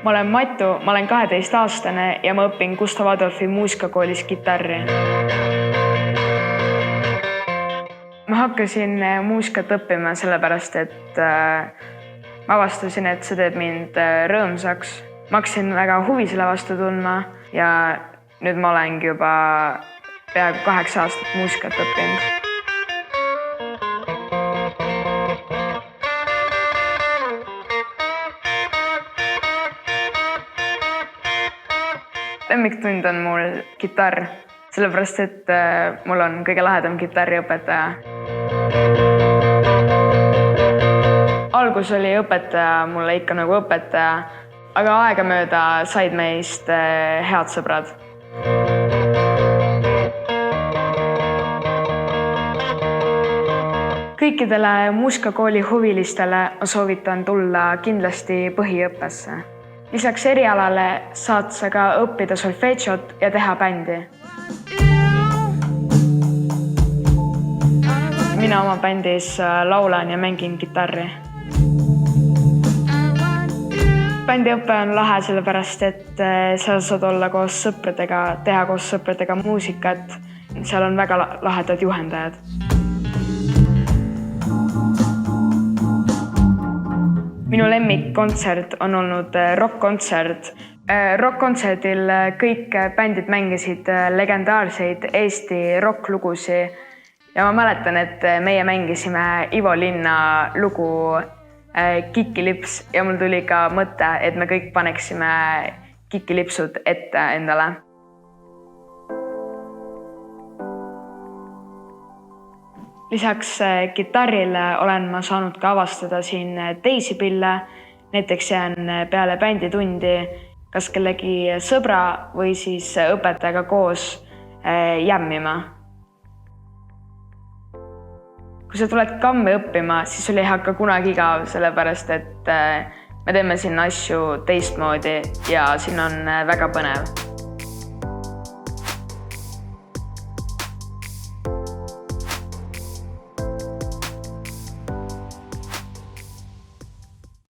Ma olen Matu, ma olen 12-aastane ja ma õpin Gustav Adolfi muusikakoolis kitarri. Ma hakkasin muusikat õppima sellepärast, et ma avastasin, et see teeb mind rõõmsaks. Ma hakkasin väga huvi selle vastu tundma ja nüüd ma olengi juba peaaegu 8 aastat muusikat õppinud. Lemmiktund on mul kitarr, sellepärast et mul on kõige lahedam kitarriõpetaja. Algus oli õpetaja mulle ikka nagu õpetaja, aga aegamööda said meist head sõbrad. Kõikidele muusikakooli huvilistele ma soovitan tulla kindlasti põhiõppesse. Lisaks erialale saad sa ka õppida solfedžot ja teha bändi. Mina oma bändis laulan ja mängin kitarri. Bändiõpe on lahe sellepärast, et sa saad olla koos sõpradega, teha koos sõpradega muusikat. Seal on väga lahedad juhendajad. Minu lemmikkontsert on olnud rock-kontsert. Rock-kontserdil kõik bändid mängisid legendaarseid Eesti rock-lugusi ja ma mäletan, et meie mängisime Ivo Linna lugu Kikilips ja mul tuli ka mõte, et me kõik paneksime kikilipsud ette endale. Lisaks kitarrile olen ma saanud ka avastada siin teisi pille. Näiteks jään peale bänditundi kas kellegi sõbra või siis õpetajaga koos jämmima. Kui sa tuled kammi õppima, siis sul ei hakka kunagi igav, sellepärast et me teeme siin asju teistmoodi ja siin on väga põnev.